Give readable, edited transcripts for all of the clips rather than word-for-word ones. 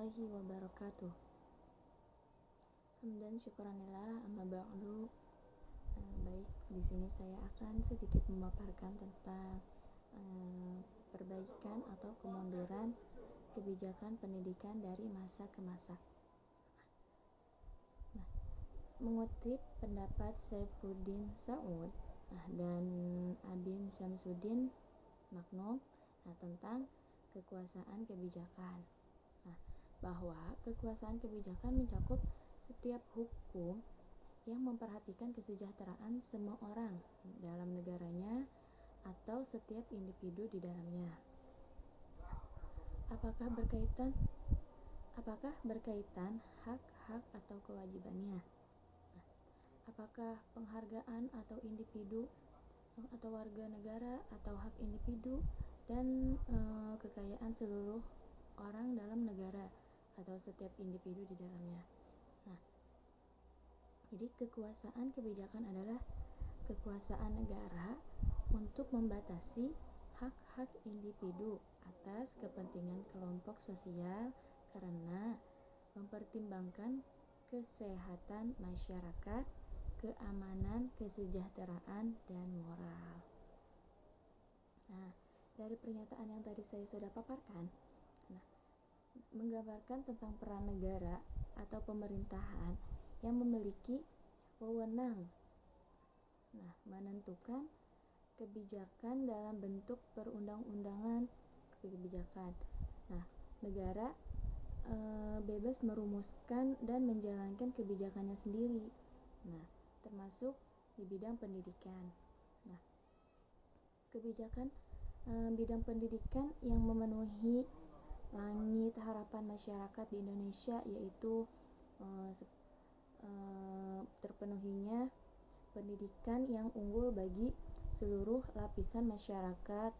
warahmatullahi wabarakatuh. Hamdan syukuranillah amma ba'du. Baik, di sini saya akan sedikit memaparkan tentang perbaikan atau kemunduran kebijakan pendidikan dari masa ke masa. Nah, mengutip pendapat Saifuddin Sa'ud dan Abin Syamsuddin Maknum tentang kekuasaan kebijakan. Bahwa kekuasaan kebijakan mencakup setiap hukum yang memperhatikan kesejahteraan semua orang dalam negaranya atau setiap individu di dalamnya. Apakah berkaitan hak-hak atau kewajibannya? Apakah penghargaan atau individu atau warga negara atau hak individu dan kekayaan seluruh orang dalam negara atau setiap individu di dalamnya. Jadi kekuasaan kebijakan adalah kekuasaan negara untuk membatasi hak-hak individu atas kepentingan kelompok sosial karena mempertimbangkan kesehatan masyarakat, keamanan, kesejahteraan, dan moral. Dari pernyataan yang tadi saya sudah paparkan, menggambarkan tentang peran negara atau pemerintahan yang memiliki wewenang menentukan kebijakan dalam bentuk perundang-undangan kebijakan. Negara bebas merumuskan dan menjalankan kebijakannya sendiri. Termasuk di bidang pendidikan. Kebijakan bidang pendidikan yang memenuhi langit harapan masyarakat di Indonesia yaitu terpenuhinya pendidikan yang unggul bagi seluruh lapisan masyarakat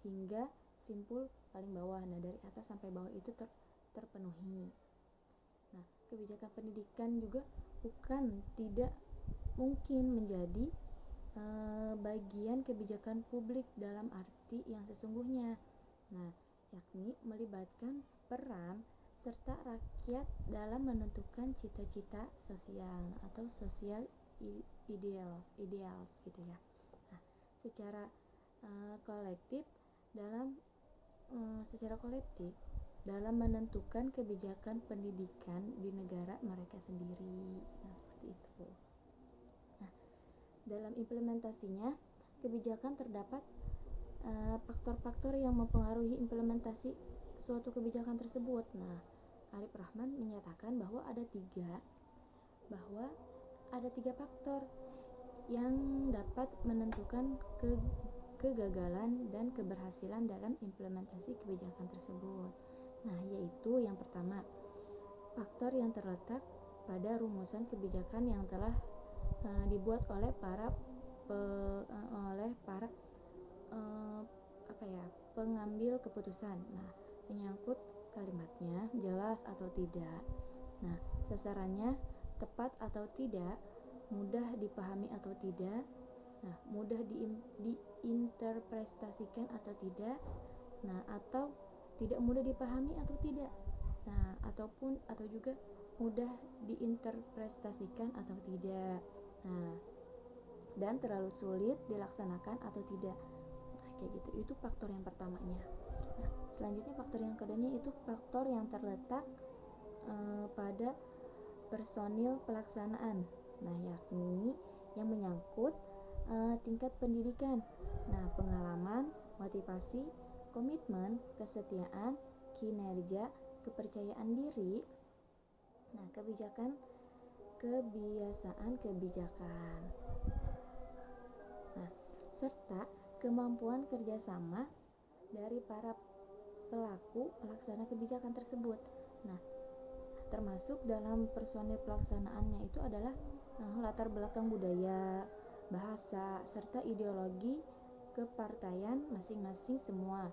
hingga simpul paling bawah, dari atas sampai bawah itu terpenuhi. Kebijakan pendidikan juga tidak mungkin menjadi bagian kebijakan publik dalam arti yang sesungguhnya, yakni melibatkan peran serta rakyat dalam menentukan cita-cita sosial atau sosial ideals gitu ya. Secara kolektif dalam menentukan kebijakan pendidikan di negara mereka sendiri. Seperti itu. Dalam implementasinya, kebijakan terdapat faktor-faktor yang mempengaruhi implementasi suatu kebijakan tersebut. Arif Rahman menyatakan bahwa ada tiga faktor yang dapat menentukan kegagalan dan keberhasilan dalam implementasi kebijakan tersebut. Yaitu yang pertama, faktor yang terletak pada rumusan kebijakan yang telah dibuat oleh para pengambil keputusan. Menyangkut kalimatnya jelas atau tidak. Sasarannya tepat atau tidak, mudah dipahami atau tidak, mudah diinterpretasikan atau tidak, atau tidak mudah dipahami atau tidak, atau juga mudah diinterpretasikan atau tidak, dan terlalu sulit dilaksanakan atau tidak. Kayak gitu. Itu faktor yang pertamanya. Selanjutnya faktor yang keduanya itu faktor yang terletak pada personil pelaksanaan. Yakni yang menyangkut tingkat pendidikan, pengalaman, motivasi, komitmen, kesetiaan, kinerja, kepercayaan diri, kebiasaan kebijakan, serta kemampuan kerjasama dari para pelaku pelaksana kebijakan tersebut. Termasuk dalam personil pelaksanaannya itu adalah latar belakang budaya, bahasa, serta ideologi kepartaian masing-masing semua.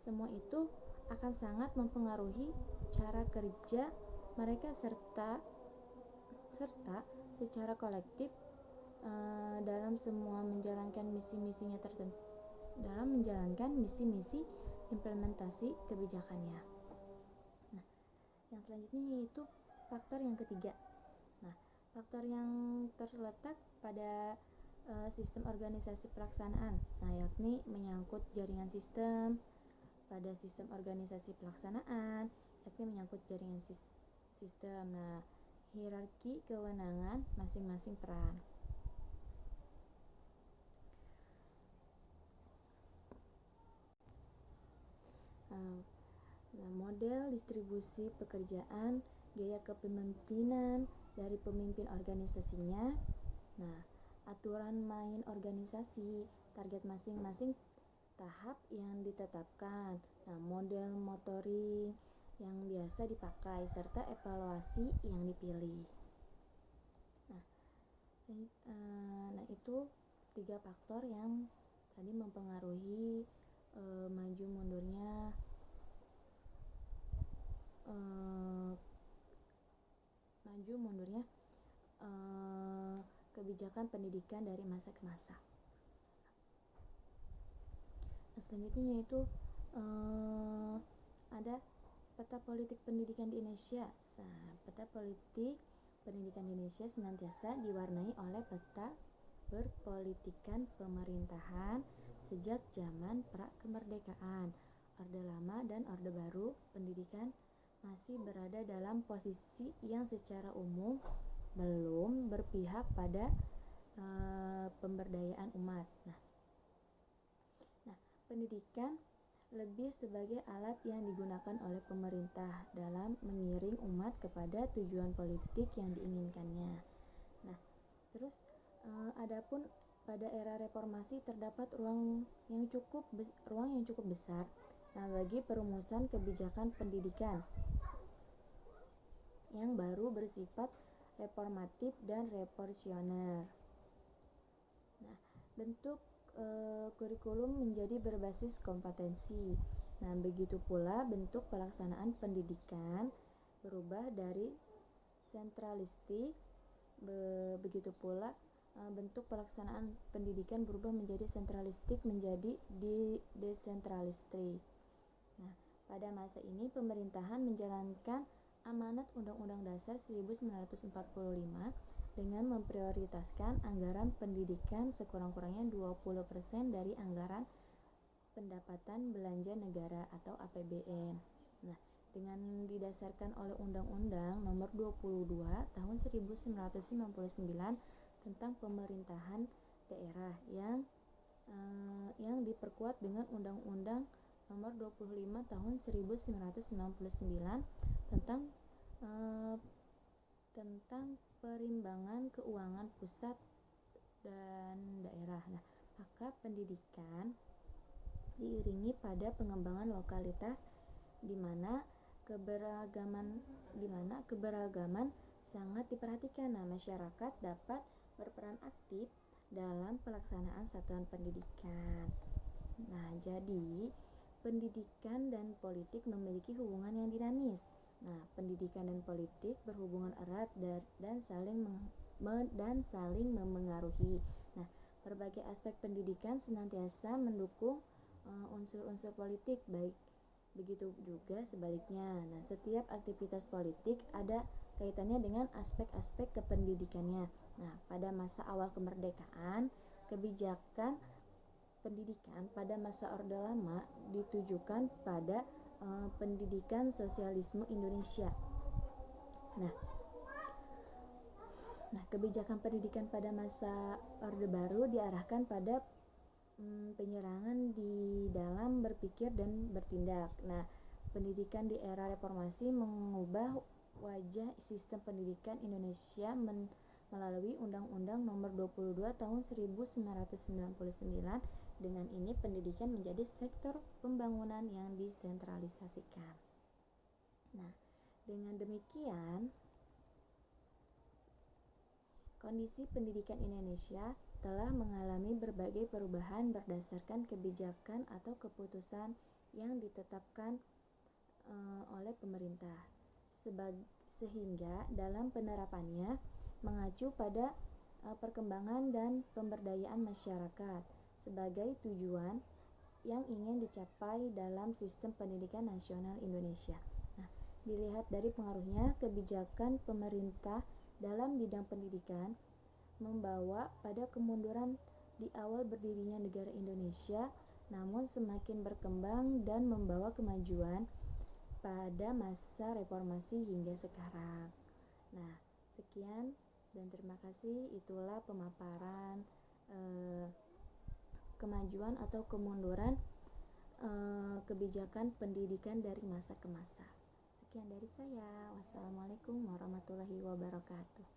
Semua itu akan sangat mempengaruhi cara kerja mereka serta secara kolektif dalam semua menjalankan misi-misinya tertentu, dalam menjalankan misi-misi implementasi kebijakannya. Yang selanjutnya yaitu faktor yang ketiga. Nah, faktor yang terletak pada sistem organisasi pelaksanaan, nah yakni menyangkut jaringan sistem pada sistem organisasi pelaksanaan, yakni menyangkut jaringan sistem. Nah, hierarki kewenangan masing-masing peran. Nah, model distribusi pekerjaan, gaya kepemimpinan dari pemimpin organisasinya. Nah, aturan main organisasi, target masing-masing tahap yang ditetapkan. Nah, model monitoring yang biasa dipakai serta evaluasi yang dipilih. Nah, itu 3 faktor yang tadi mempengaruhi maju mundurnya kebijakan pendidikan dari masa ke masa. Nah, selanjutnya yaitu ada peta politik pendidikan di Indonesia. Nah, peta politik pendidikan di Indonesia senantiasa diwarnai oleh peta berpolitikan pemerintahan sejak zaman pra-kemerdekaan. Orde Lama dan Orde Baru pendidikan masih berada dalam posisi yang secara umum belum berpihak pada pemberdayaan umat. Nah, pendidikan lebih sebagai alat yang digunakan oleh pemerintah dalam mengiring umat kepada tujuan politik yang diinginkannya. Nah, terus adapun pada era reformasi terdapat ruang yang cukup besar bagi perumusan kebijakan pendidikan yang baru bersifat reformatif dan revolusioner. Nah, bentuk kurikulum menjadi berbasis kompetensi. Nah, begitu pula bentuk pelaksanaan pendidikan berubah dari sentralistik. Begitu pula bentuk pelaksanaan pendidikan berubah menjadi sentralistik menjadi desentralistik. Nah, pada masa ini pemerintahan menjalankan amanat Undang-Undang Dasar 1945 dengan memprioritaskan anggaran pendidikan sekurang-kurangnya 20% dari anggaran pendapatan belanja negara atau APBN. Nah, dengan didasarkan oleh Undang-Undang Nomor 22 Tahun 1999 tentang pemerintahan daerah yang diperkuat dengan Undang-Undang Nomor 25 Tahun 1999 tentang perimbangan keuangan pusat dan daerah. Nah, maka pendidikan diiringi pada pengembangan lokalitas di mana keberagaman sangat diperhatikan. Nah, masyarakat dapat berperan aktif dalam pelaksanaan satuan pendidikan. Nah, jadi pendidikan dan politik memiliki hubungan yang dinamis. Nah, pendidikan dan politik berhubungan erat dan saling memengaruhi. Nah, berbagai aspek pendidikan senantiasa mendukung unsur-unsur politik, baik begitu juga sebaliknya. Nah, setiap aktivitas politik ada kaitannya dengan aspek-aspek kependidikannya. Nah, pada masa awal kemerdekaan, kebijakan pendidikan pada masa Orde Lama ditujukan pada pendidikan sosialisme Indonesia. Nah, kebijakan pendidikan pada masa Orde Baru diarahkan pada penyerangan di dalam berpikir dan bertindak. Nah, pendidikan di era reformasi mengubah wajah sistem pendidikan Indonesia melalui Undang-Undang Nomor 22 Tahun 1999. Dengan ini pendidikan menjadi sektor pembangunan yang desentralisasikan. Nah, dengan demikian kondisi pendidikan Indonesia telah mengalami berbagai perubahan berdasarkan kebijakan atau keputusan yang ditetapkan oleh pemerintah, sehingga dalam penerapannya mengacu pada perkembangan dan pemberdayaan masyarakat sebagai tujuan yang ingin dicapai dalam sistem pendidikan nasional Indonesia. Nah, dilihat dari pengaruhnya, kebijakan pemerintah dalam bidang pendidikan membawa pada kemunduran di awal berdirinya negara Indonesia, namun semakin berkembang dan membawa kemajuan pada masa reformasi hingga sekarang. Nah, sekian dan terima kasih. Itulah pemaparan kemajuan atau kemunduran kebijakan pendidikan dari masa ke masa. Sekian dari saya. Wassalamualaikum warahmatullahi wabarakatuh.